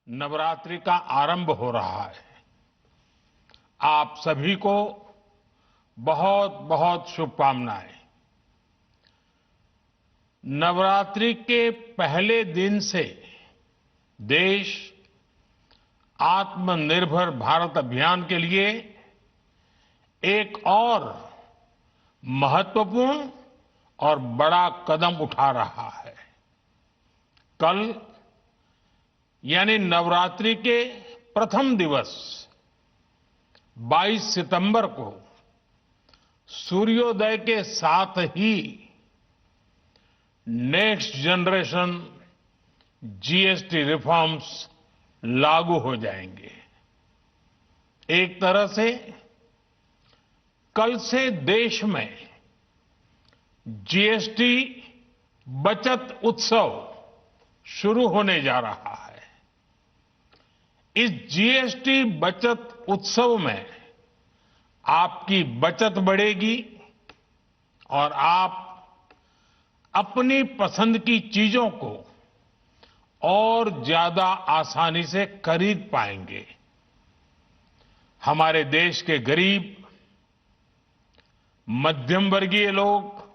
नवरात्रि का आरंभ हो रहा है। आप सभी को बहुत बहुत शुभकामनाएं। नवरात्रि के पहले दिन से देश आत्मनिर्भर भारत अभियान के लिए एक और महत्वपूर्ण और बड़ा कदम उठा रहा है। कल यानी नवरात्रि के प्रथम दिवस 22 सितंबर को सूर्योदय के साथ ही नेक्स्ट जनरेशन जीएसटी रिफॉर्म्स लागू हो जाएंगे। एक तरह से कल से देश में जीएसटी बचत उत्सव शुरू होने जा रहा है। इस जीएसटी बचत उत्सव में आपकी बचत बढ़ेगी और आप अपनी पसंद की चीजों को और ज्यादा आसानी से खरीद पाएंगे। हमारे देश के गरीब, मध्यम वर्गीय लोग,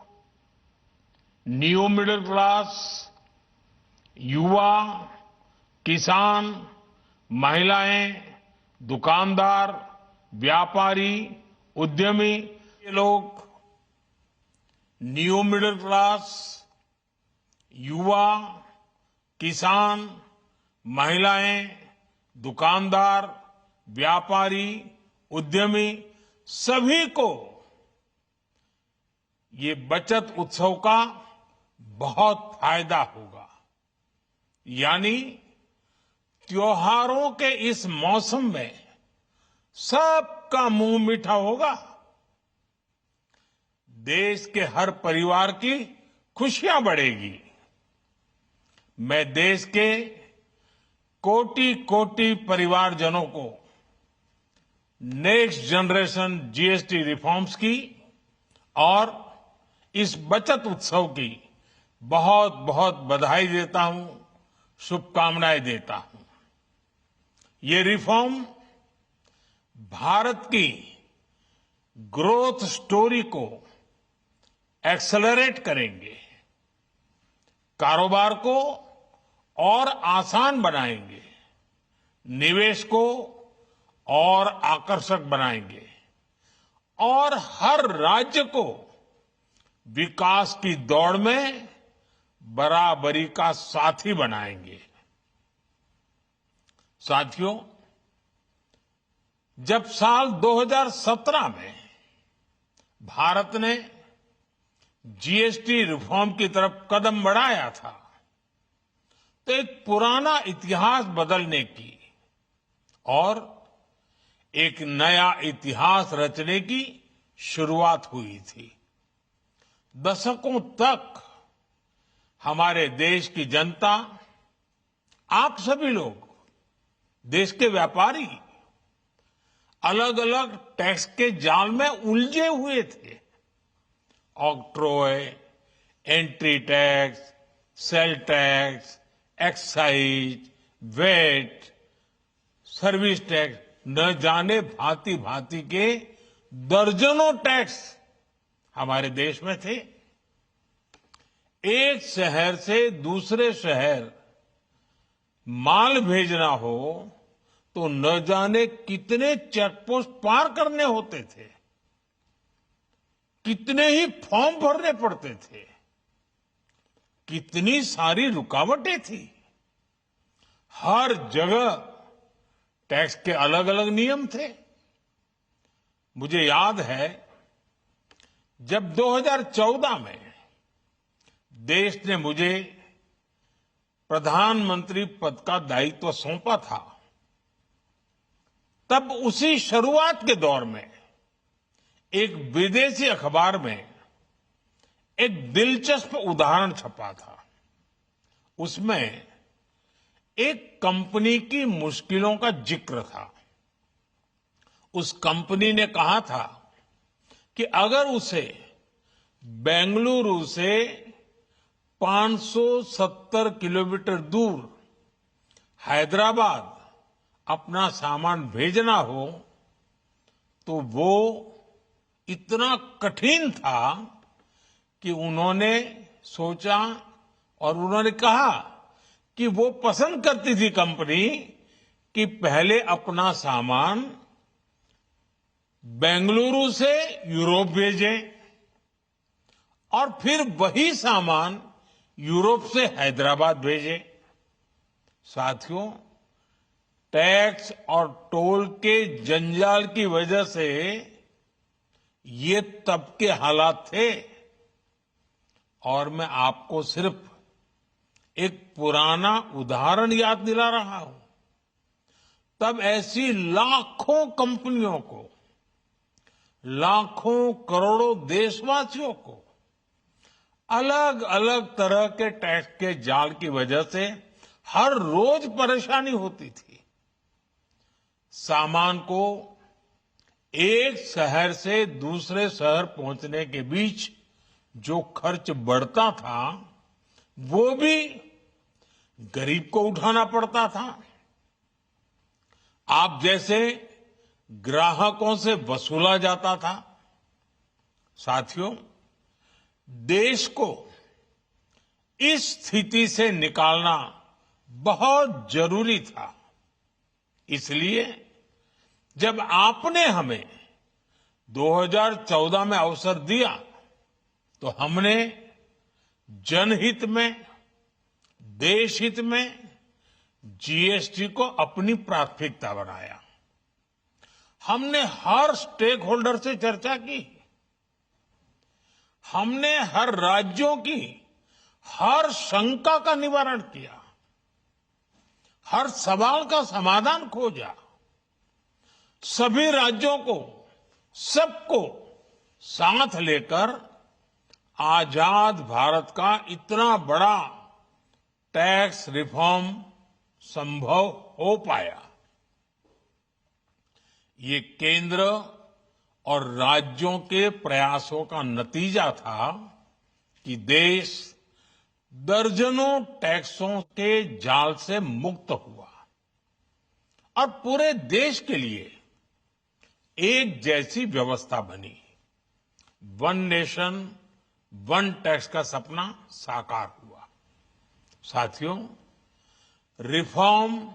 न्यू मिडिल क्लास, युवा, किसान, महिलाएं, दुकानदार, व्यापारी, उद्यमी ये लोग, न्यू मिडिल क्लास, युवा, किसान, महिलाएं, दुकानदार, व्यापारी, उद्यमी सभी को ये बचत उत्सव का बहुत फायदा होगा। यानी त्योहारों के इस मौसम में सबका मुंह मीठा होगा। देश के हर परिवार की खुशियां बढ़ेगी। मैं देश के कोटि कोटि परिवारजनों को नेक्स्ट जनरेशन जीएसटी रिफॉर्म्स की और इस बचत उत्सव की बहुत बहुत बधाई देता हूं, शुभकामनाएं देता हूं। ये रिफॉर्म भारत की ग्रोथ स्टोरी को एक्सेलरेट करेंगे, कारोबार को और आसान बनाएंगे, निवेश को और आकर्षक बनाएंगे और हर राज्य को विकास की दौड़ में बराबरी का साथी बनाएंगे। साथियों, जब साल 2017 में भारत ने जीएसटी रिफॉर्म की तरफ कदम बढ़ाया था तो एक पुराना इतिहास बदलने की और एक नया इतिहास रचने की शुरुआत हुई थी। दशकों तक हमारे देश की जनता, आप सभी लोग, देश के व्यापारी अलग अलग टैक्स के जाल में उलझे हुए थे। Octroi, entry tax, sale tax, excise, VAT, service tax, न जाने भांति भांति के दर्जनों टैक्स हमारे देश में थे। एक शहर से दूसरे शहर माल भेजना हो तो न जाने कितने चेकपोस्ट पार करने होते थे, कितने ही फॉर्म भरने पड़ते थे, कितनी सारी रुकावटें थी। हर जगह टैक्स के अलग अलग नियम थे। मुझे याद है जब 2014 में देश ने मुझे प्रधानमंत्री पद का दायित्व सौंपा था, तब उसी शुरुआत के दौर में एक विदेशी अखबार में एक दिलचस्प उदाहरण छपा था। उसमें एक कंपनी की मुश्किलों का जिक्र था। उस कंपनी ने कहा था कि अगर उसे बेंगलुरु से 570 किलोमीटर दूर हैदराबाद अपना सामान भेजना हो तो वो इतना कठिन था कि उन्होंने सोचा और उन्होंने कहा कि वो पसंद करती थी कंपनी कि पहले अपना सामान बेंगलुरु से यूरोप भेजें और फिर वही सामान यूरोप से हैदराबाद भेजें। साथियों, टैक्स और टोल के जंजाल की वजह से ये तब के हालात थे और मैं आपको सिर्फ एक पुराना उदाहरण याद दिला रहा हूं। तब ऐसी लाखों कंपनियों को, लाखों करोड़ों देशवासियों को अलग अलग तरह के टैक्स के जाल की वजह से हर रोज परेशानी होती थी। सामान को एक शहर से दूसरे शहर पहुंचने के बीच जो खर्च बढ़ता था वो भी गरीब को उठाना पड़ता था। आप जैसे ग्राहकों से वसूला जाता था। साथियों, देश को इस स्थिति से निकालना बहुत जरूरी था। इसलिए जब आपने हमें 2014 में अवसर दिया तो हमने जनहित में, देश हित में जीएसटी को अपनी प्राथमिकता बनाया। हमने हर स्टेक होल्डर से चर्चा की। हमने हर राज्यों की हर शंका का निवारण किया, हर सवाल का समाधान खोजा। सभी राज्यों को, सबको साथ लेकर आजाद भारत का इतना बड़ा टैक्स रिफॉर्म संभव हो पाया। ये केंद्र और राज्यों के प्रयासों का नतीजा था कि देश दर्जनों टैक्सों के जाल से मुक्त हुआ और पूरे देश के लिए एक जैसी व्यवस्था बनी। वन नेशन वन टैक्स का सपना साकार हुआ। साथियों, रिफॉर्म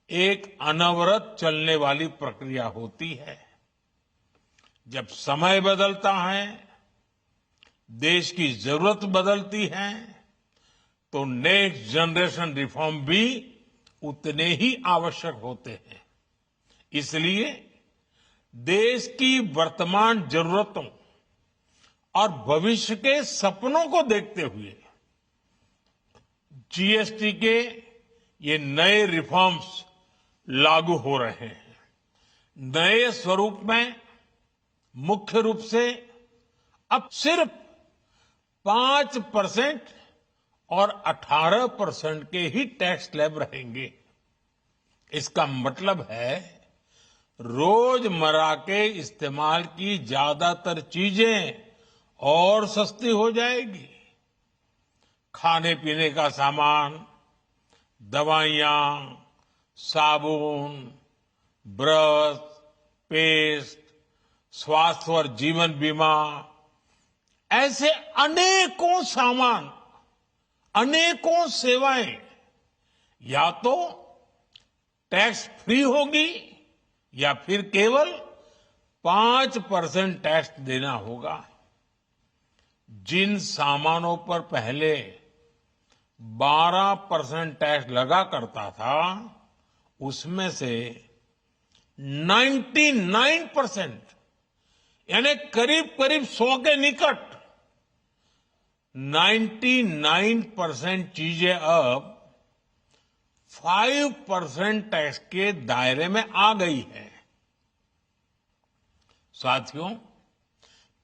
एक अनवरत चलने वाली प्रक्रिया होती है। जब समय बदलता है, देश की जरूरत बदलती है, तो नेक्स्ट जनरेशन रिफॉर्म भी उतने ही आवश्यक होते हैं। इसलिए देश की वर्तमान जरूरतों और भविष्य के सपनों को देखते हुए जीएसटी के ये नए रिफॉर्म्स लागू हो रहे हैं। नए स्वरूप में मुख्य रूप से अब सिर्फ 5% और 18% के ही टैक्स स्लैब रहेंगे। इसका मतलब है रोजमर्रा के इस्तेमाल की ज्यादातर चीजें और सस्ती हो जाएगी। खाने पीने का सामान, दवाइयां, साबुन, ब्रश, पेस्ट, स्वास्थ्य और जीवन बीमा, ऐसे अनेकों सामान, अनेकों सेवाएं या तो टैक्स फ्री होगी या फिर केवल 5% टैक्स देना होगा। जिन सामानों पर पहले 12% टैक्स लगा करता था, उसमें से 99% यानी करीब करीब 100 के निकट 99% चीजें अब 5% टैक्स के दायरे में आ गई है। साथियों,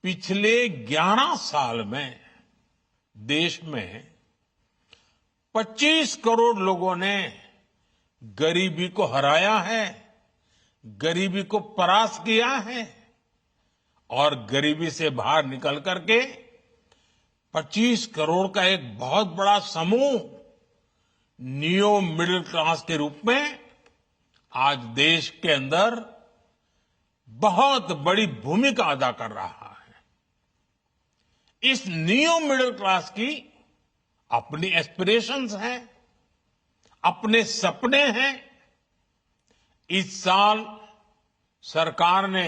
पिछले 11 साल में देश में 25 करोड़ लोगों ने गरीबी को हराया है, गरीबी को परास्त किया है और गरीबी से बाहर निकल करके 25 करोड़ का एक बहुत बड़ा समूह नियो मिडिल क्लास के रूप में आज देश के अंदर बहुत बड़ी भूमिका अदा कर रहा है। इस नियो मिडिल क्लास की अपनी एस्पिरेशंस हैं, अपने सपने हैं। इस साल सरकार ने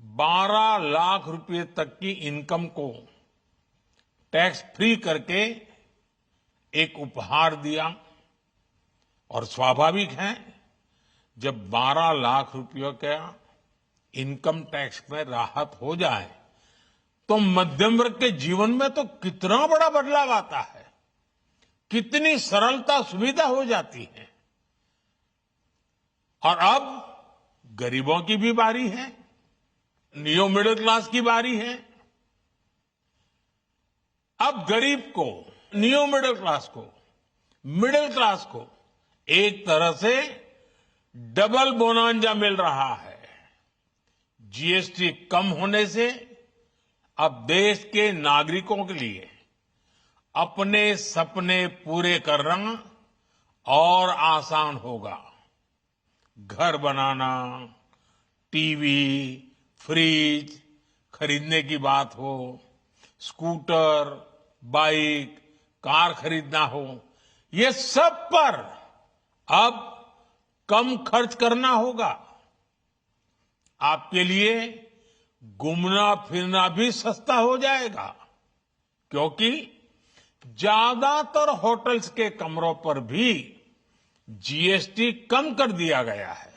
12 लाख रुपए तक की इनकम को टैक्स फ्री करके एक उपहार दिया और स्वाभाविक है जब 12 लाख रुपयों का इनकम टैक्स में राहत हो जाए तो मध्यम वर्ग के जीवन में तो कितना बड़ा बदलाव आता है, कितनी सरलता सुविधा हो जाती है। और अब गरीबों की भी बारी है, नियो मिडिल क्लास की बारी है। अब गरीब को, नियो मिडिल क्लास को एक तरह से डबल बोनांजा मिल रहा है। जीएसटी कम होने से अब देश के नागरिकों के लिए अपने सपने पूरे करना और आसान होगा। घर बनाना, टीवी, फ्रिज खरीदने की बात हो, स्कूटर, बाइक, कार खरीदना हो, ये सब पर अब कम खर्च करना होगा। आपके लिए घूमना फिरना भी सस्ता हो जाएगा, क्योंकि ज्यादातर होटल्स के कमरों पर भी जीएसटी कम कर दिया गया है।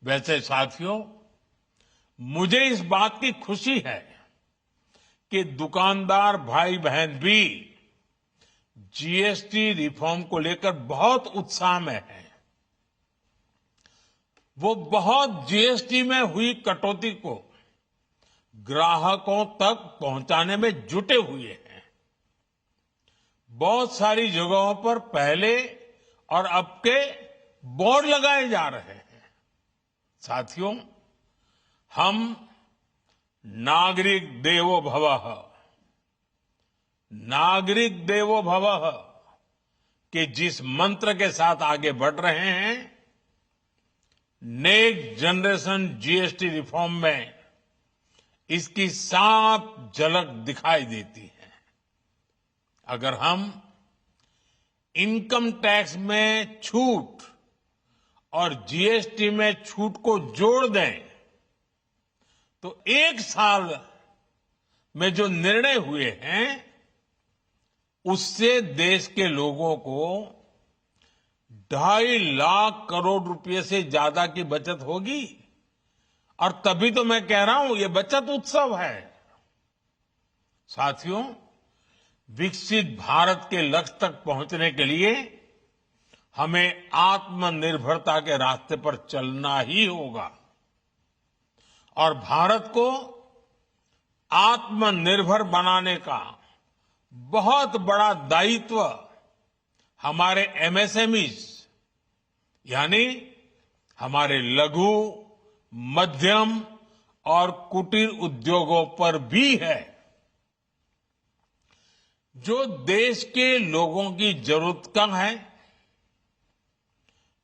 वैसे साथियों, मुझे इस बात की खुशी है कि दुकानदार भाई बहन भी जीएसटी रिफॉर्म को लेकर बहुत उत्साह में हैं। वो बहुत जीएसटी में हुई कटौती को ग्राहकों तक पहुंचाने में जुटे हुए हैं। बहुत सारी जगहों पर पहले और अब के बोर्ड लगाए जा रहे हैं। साथियों, हम नागरिक देवो भवः के जिस मंत्र के साथ आगे बढ़ रहे हैं, नेक्स्ट जनरेशन जीएसटी रिफॉर्म में इसकी साफ झलक दिखाई देती है। अगर हम इनकम टैक्स में छूट और जीएसटी में छूट को जोड़ दें तो एक साल में जो निर्णय हुए हैं उससे देश के लोगों को 2.5 लाख करोड़ रुपए से ज्यादा की बचत होगी। और तभी तो मैं कह रहा हूं ये बचत उत्सव है। साथियों, विकसित भारत के लक्ष्य तक पहुंचने के लिए हमें आत्मनिर्भरता के रास्ते पर चलना ही होगा और भारत को आत्मनिर्भर बनाने का बहुत बड़ा दायित्व हमारे एमएसएमईज यानी हमारे लघु, मध्यम और कुटीर उद्योगों पर भी है, जो देश के लोगों की जरूरत कम है,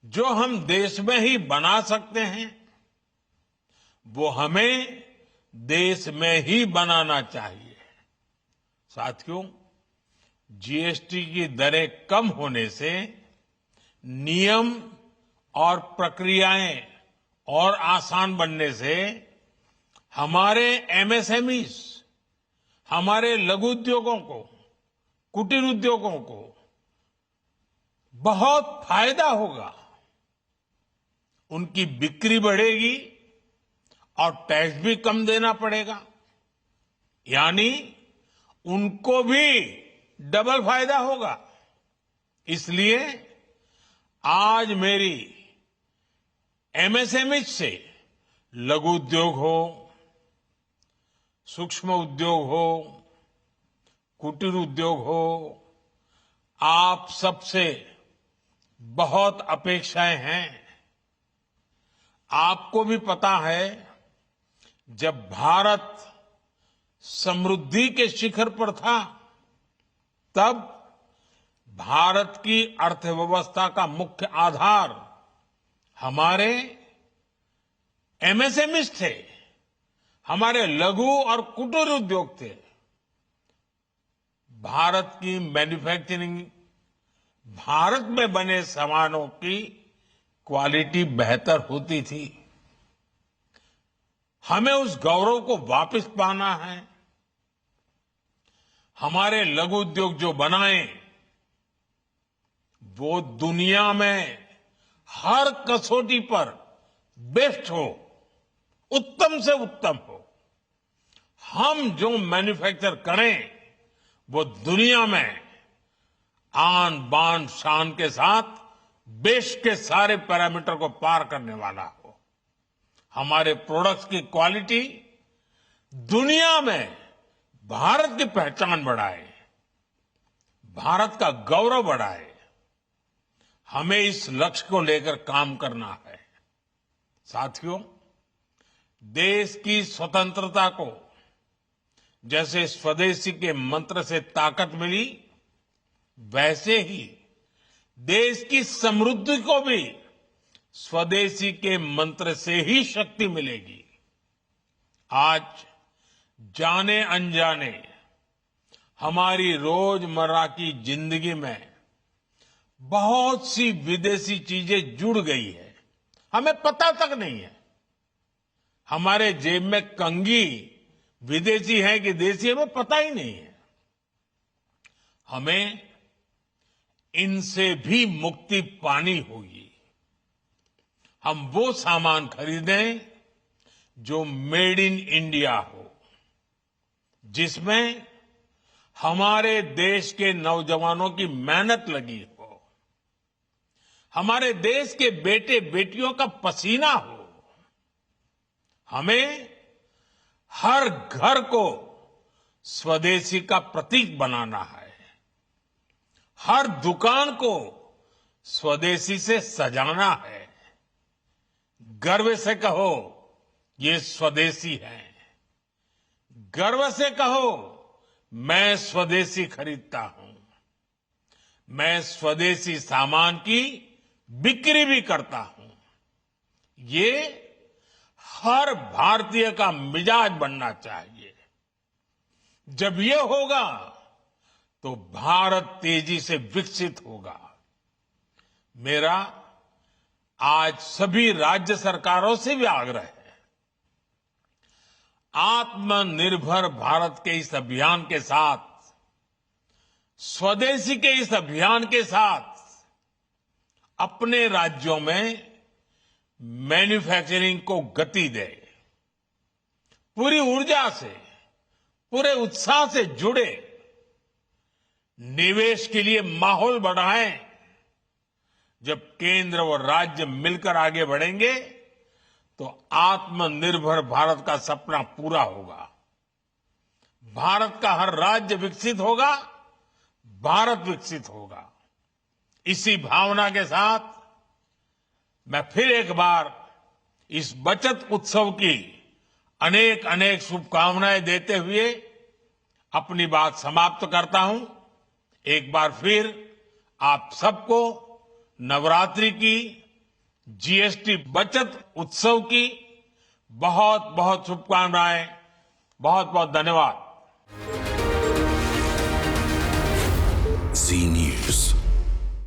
जो हम देश में ही बना सकते हैं, वो हमें देश में ही बनाना चाहिए। साथियों, जीएसटी की दरें कम होने से नियम और प्रक्रियाएं और आसान बनने से हमारे एमएसएमईज, हमारे लघु उद्योगों को, कुटीर उद्योगों को बहुत फायदा होगा। उनकी बिक्री बढ़ेगी और टैक्स भी कम देना पड़ेगा, यानी उनको भी डबल फायदा होगा। इसलिए आज मेरी एमएसएमई से लघु उद्योग हो, सूक्ष्म उद्योग हो, कुटीर उद्योग हो, आप सबसे बहुत अपेक्षाएं हैं। आपको भी पता है, जब भारत समृद्धि के शिखर पर था तब भारत की अर्थव्यवस्था का मुख्य आधार हमारे एमएसएमईज थे, हमारे लघु और कुटीर उद्योग थे। भारत की मैन्युफैक्चरिंग, भारत में बने सामानों की क्वालिटी बेहतर होती थी। हमें उस गौरव को वापस पाना है। हमारे लघु उद्योग जो बनाए वो दुनिया में हर कसौटी पर बेस्ट हो, उत्तम से उत्तम हो। हम जो मैन्युफैक्चर करें वो दुनिया में आन बान शान के साथ देश के सारे पैरामीटर को पार करने वाला हो। हमारे प्रोडक्ट्स की क्वालिटी दुनिया में भारत की पहचान बढ़ाए, भारत का गौरव बढ़ाए। हमें इस लक्ष्य को लेकर काम करना है। साथियों, देश की स्वतंत्रता को जैसे स्वदेशी के मंत्र से ताकत मिली, वैसे ही देश की समृद्धि को भी स्वदेशी के मंत्र से ही शक्ति मिलेगी। आज जाने अनजाने हमारी रोजमर्रा की जिंदगी में बहुत सी विदेशी चीजें जुड़ गई है, हमें पता तक नहीं है। हमारे जेब में कंघी विदेशी है कि देसी, हमें पता ही नहीं है। हमें इनसे भी मुक्ति पानी होगी। हम वो सामान खरीदें जो मेड इन इंडिया हो, जिसमें हमारे देश के नौजवानों की मेहनत लगी हो, हमारे देश के बेटे बेटियों का पसीना हो। हमें हर घर को स्वदेशी का प्रतीक बनाना है, हर दुकान को स्वदेशी से सजाना है। गर्व से कहो ये स्वदेशी है, गर्व से कहो मैं स्वदेशी खरीदता हूं, मैं स्वदेशी सामान की बिक्री भी करता हूं। ये हर भारतीय का मिजाज बनना चाहिए। जब ये होगा तो भारत तेजी से विकसित होगा। मेरा आज सभी राज्य सरकारों से भी आग्रह है, आत्मनिर्भर भारत के इस अभियान के साथ, स्वदेशी के इस अभियान के साथ अपने राज्यों में मैन्युफैक्चरिंग को गति दे, पूरी ऊर्जा से, पूरे उत्साह से जुड़े, निवेश के लिए माहौल बढ़ाएं। जब केंद्र और राज्य मिलकर आगे बढ़ेंगे तो आत्मनिर्भर भारत का सपना पूरा होगा। भारत का हर राज्य विकसित होगा, भारत विकसित होगा। इसी भावना के साथ मैं फिर एक बार इस बचत उत्सव की अनेक अनेक शुभकामनाएं देते हुए अपनी बात समाप्त करता हूं। एक बार फिर आप सबको नवरात्रि की, जीएसटी बचत उत्सव की बहुत बहुत शुभकामनाएं। बहुत बहुत धन्यवाद। जी